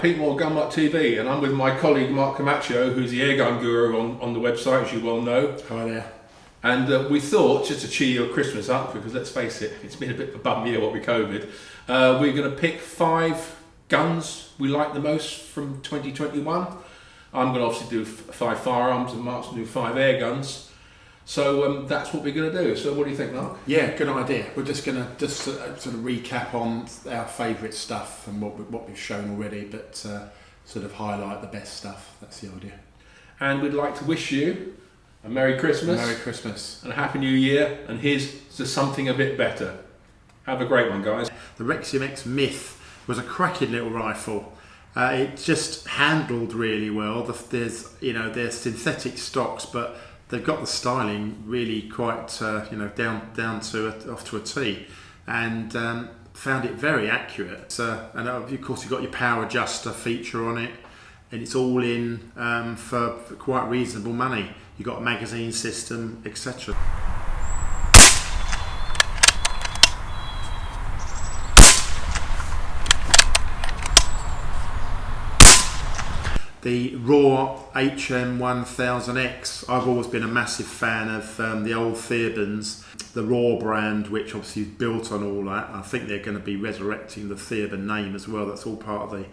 Pete Moore, Gunmark TV, and I'm with my colleague Mark Camoccio, who's the airgun guru on the website, as you well know. Hi there. And we thought, just to cheer your Christmas up, because let's face it, it's been a bit of a bum year, what with COVID, we're going to pick 5 guns we like the most from 2021. I'm going to obviously do 5 firearms, and Mark's going to do 5 air guns. So that's what we're going to do. So what do you think, Mark? Yeah, good idea. We're just going to sort of recap on our favourite stuff and what we've shown already, but sort of highlight the best stuff. That's the idea. And we'd like to wish you a Merry Christmas. Merry Christmas. And a Happy New Year. And here's to something a bit better. Have a great one, guys. The Reximex Myth was a cracking little rifle. It just handled really well. There's synthetic stocks, but they've got the styling really quite down to off to a T, and found it very accurate. And of course you've got your power adjuster feature on it, and it's all in for quite reasonable money. You've got a magazine system, etc. The raw HM1000X, I've always been a massive fan of the old Theorbans, the raw brand, which obviously is built on all that. I think they're going to be resurrecting the Theorban name as well. That's all part of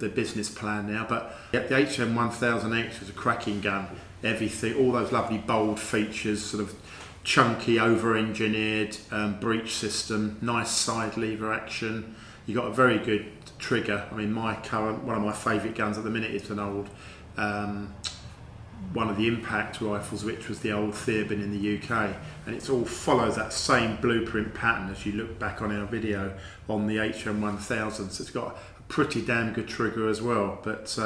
the business plan now. But yeah, the HM1000X was a cracking gun. Everything, all those lovely bold features, sort of chunky, over-engineered breech system, nice side lever action. You got a very good trigger. I mean, one of my favourite guns at the minute is an old one of the impact rifles, which was the old Theorban in the UK, and it all follows that same blueprint pattern as you look back on our video on the HM1000. So it's got a pretty damn good trigger as well. But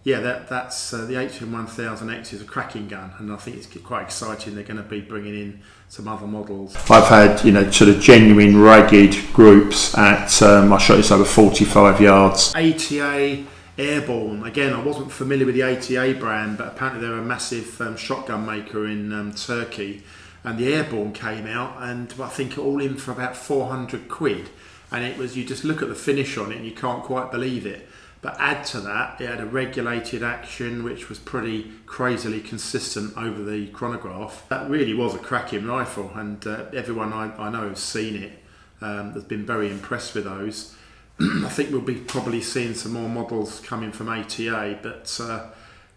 yeah, that's the HM1000X is a cracking gun, and I think it's quite exciting. They're going to be bringing in some other models. I've had sort of genuine ragged groups at I shot this over 45 yards. ATA Airborne. Again, I wasn't familiar with the ATA brand, but apparently they're a massive shotgun maker in Turkey, and the Airborne came out, and I think all in for about 400 quid, and it was, you just look at the finish on it and you can't quite believe it. But add to that, it had a regulated action which was pretty crazily consistent over the chronograph. That really was a cracking rifle, and everyone I know has seen it has been very impressed with those. I think we'll be probably seeing some more models coming from ATA, but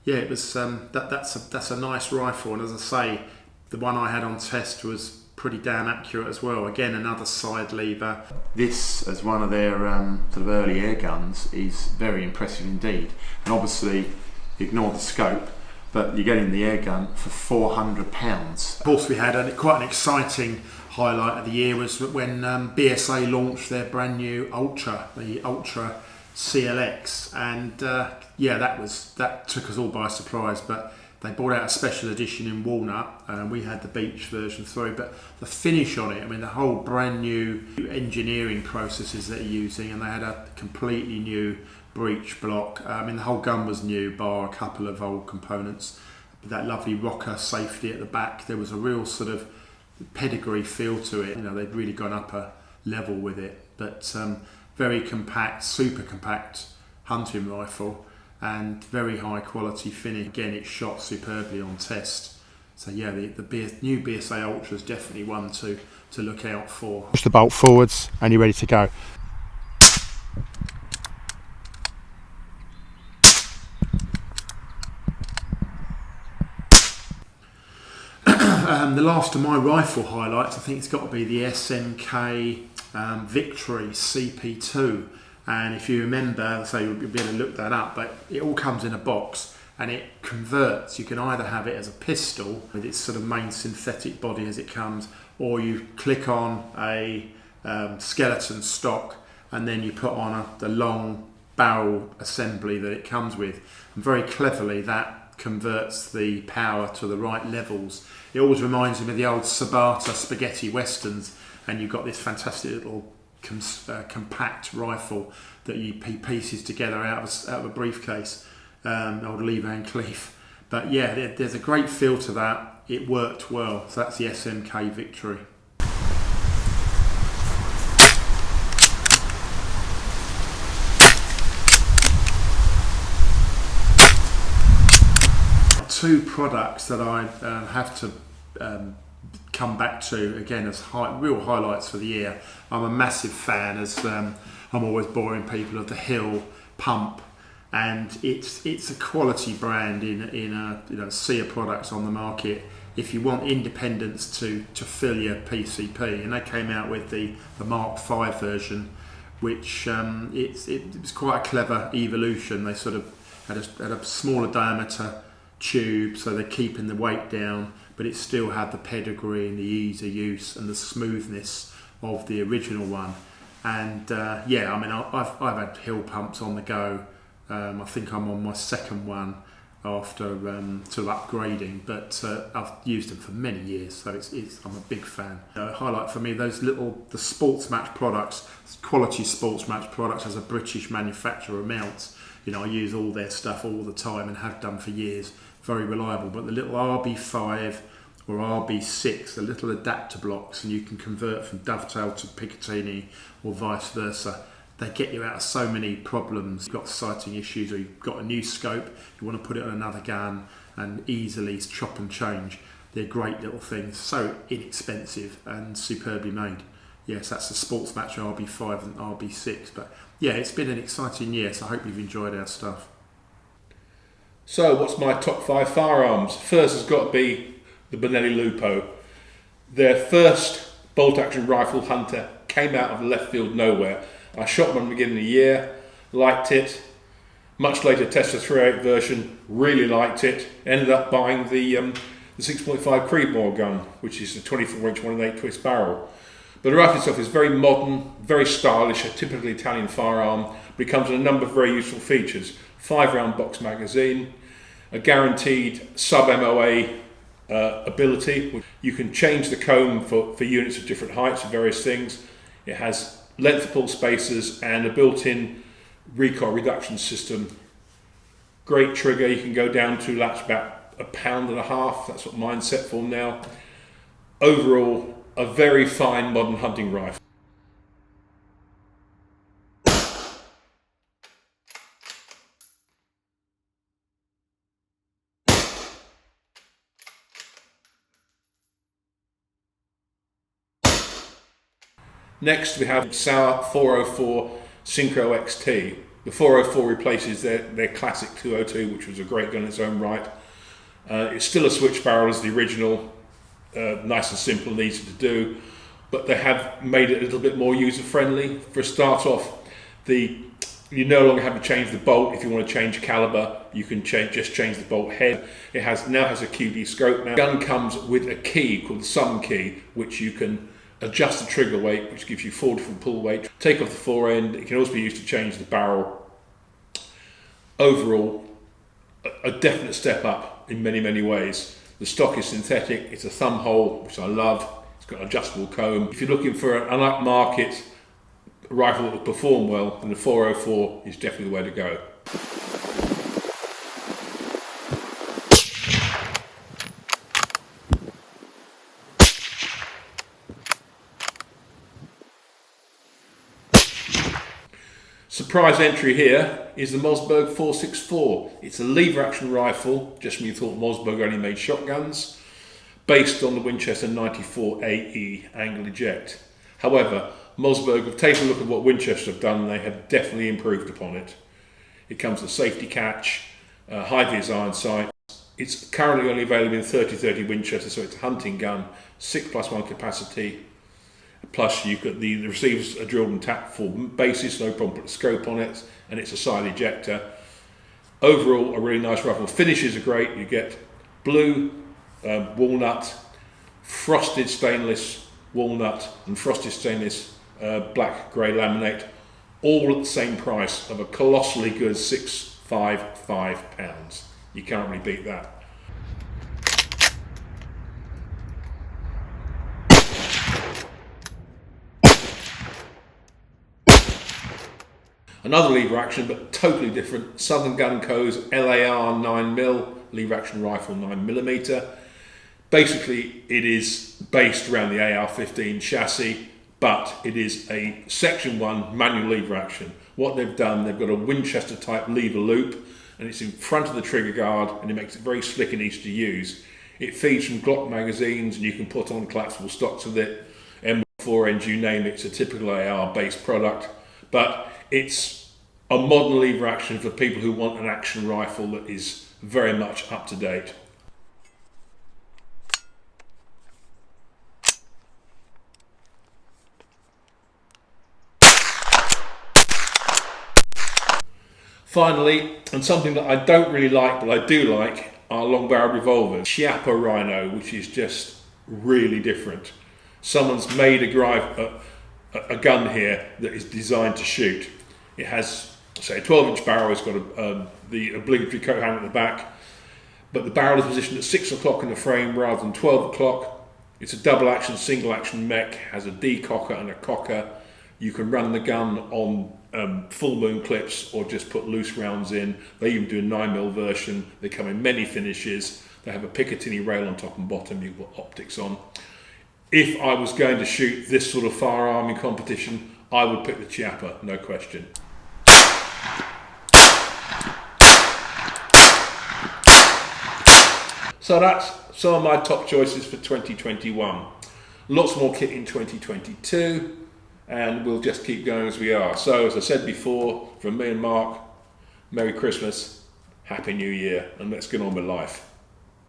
yeah, it was that's a nice rifle, and as I say, the one I had on test was pretty damn accurate as well. Again, another side lever. This, as one of their sort of early air guns, is very impressive indeed. And obviously, ignore the scope, but you're getting the air gun for £400. Of course, we had quite an exciting highlight of the year was when BSA launched their brand new Ultra, the Ultra CLX, and yeah, that took us all by surprise. But they brought out a special edition in walnut, and we had the beach version through. But the finish on it, I mean, the whole brand new engineering processes that they're using, and they had a completely new breech block. I mean, the whole gun was new, bar a couple of old components. That lovely rocker safety at the back. There was a real sort of pedigree feel to it. They'd really gone up a level with it. But very compact, super compact hunting rifle, and very high quality finish. Again, it shot superbly on test. So yeah, the new BSA Ultra is definitely one to look out for. Push the bolt forwards and you're ready to go. The last of my rifle highlights, I think it's got to be the SMK Victory CP2. And if you remember, so you'll be able to look that up, but it all comes in a box and it converts. You can either have it as a pistol with its sort of main synthetic body as it comes, or you click on a skeleton stock and then you put on the long barrel assembly that it comes with. And very cleverly that converts the power to the right levels. It always reminds me of the old Sabata spaghetti westerns, and you've got this fantastic little compact rifle that you pieces together out of a briefcase, old Lee Van Cleef. But yeah, there's a great feel to that. It worked well. So that's the SMK Victory. two products that I have to come back to again as real highlights for the year. I'm a massive fan, as I'm always boring people, of the Hill pump, and it's a quality brand in a sea of products on the market. If you want independence to fill your PCP, and they came out with the Mark 5 version, which it was quite a clever evolution. They sort of had a smaller diameter tube, so they're keeping the weight down, but it still had the pedigree and the ease of use and the smoothness of the original one. And yeah, I mean, I've had Hill pumps on the go. I think I'm on my second one after sort of upgrading, but I've used them for many years, so I'm a big fan. Highlight for me, the sports match products, quality sports match products as a British manufacturer amounts. I use all their stuff all the time and have done for years, very reliable. But the little RB5 or RB6, the little adapter blocks, and you can convert from dovetail to Picatinny or vice versa. They get you out of so many problems. You've got sighting issues, or you've got a new scope, you want to put it on another gun and easily chop and change. They're great little things, so inexpensive and superbly made. Yes, that's the Sports Match RB5 and RB6. But yeah, it's been an exciting year, so I hope you've enjoyed our stuff. So what's my top 5 firearms? First has got to be the Benelli LUPO. Their first bolt-action rifle hunter came out of left field nowhere. I shot one at the beginning of the year, liked it. Much later tested the 308 version, really liked it. Ended up buying the 6.5 Creedmoor gun, which is a 24-inch 1/8 twist barrel. But the rifle itself is very modern, very stylish, a typically Italian firearm, but it comes with a number of very useful features. 5-round box magazine, a guaranteed sub-MOA ability. You can change the comb for units of different heights and various things. It has length of pull spacers and a built-in recoil reduction system. Great trigger, you can go down to that's about 1.5 pounds. That's what mine's set for now. Overall, a very fine modern hunting rifle. Next we have Sauer 404 Synchro XT. The 404 replaces their classic 202, which was a great gun in its own right. It's still a switch barrel as the original, nice and simple and easy to do, but they have made it a little bit more user friendly. For a start off, you no longer have to change the bolt. If you want to change caliber, you can just change the bolt head. It now has a QD scope now. The gun comes with a key called the sum key, which you can adjust the trigger weight, which gives you 4 different pull weights. Take off the fore end. It can also be used to change the barrel. Overall, a definite step up in many, many ways. The stock is synthetic. It's a thumb hole, which I love. It's got an adjustable comb. If you're looking for an upmarket rifle that will perform well, then the 404 is definitely the way to go. Surprise entry here is the Mossberg 464. It's a lever action rifle, just when you thought Mossberg only made shotguns, based on the Winchester 94 AE angle eject. However, Mossberg have taken a look at what Winchester have done and they have definitely improved upon it. It comes with a safety catch, high-vis iron sight. It's currently only available in 30-30 Winchester, so it's a hunting gun, 6+1 capacity. Plus, the receivers are drilled and tapped for bases, no problem, put a scope on it, and it's a side ejector. Overall, a really nice rifle. Finishes are great. You get blue walnut, frosted stainless walnut, and frosted stainless black grey laminate, all at the same price of a colossally good £655. You can't really beat that. Another lever action, but totally different, Southern Gun Co.'s LAR 9mm lever action rifle, 9mm. Basically, it is based around the AR-15 chassis, but it is a Section 1 manual lever action. What they've done, they've got a Winchester type lever loop, and it's in front of the trigger guard, and it makes it very slick and easy to use. It feeds from Glock magazines, and you can put on collapsible stocks with it, M4 ends, you name it. It's a typical AR-based product, but it's a modern lever action for people who want an action rifle that is very much up to date. Finally, and something that I don't really like, but I do like, are long barrel revolvers. Chiappa RHINO, which is just really different. Someone's made a gun here that is designed to shoot. It has, say, a 12-inch barrel. It's got the obligatory coat hanger at the back, but the barrel is positioned at 6 o'clock in the frame rather than 12 o'clock. It's a double action, single action mech, has a decocker and a cocker. You can run the gun on full moon clips or just put loose rounds in. They even do a 9mm version. They come in many finishes. They have a Picatinny rail on top and bottom. You put optics on. If I was going to shoot this sort of firearm in competition, I would pick the Chiappa, no question. So that's some of my top choices for 2021. Lots more kit in 2022. And we'll just keep going as we are. So, as I said before, from me and Mark, Merry Christmas, Happy New Year, and let's get on with life.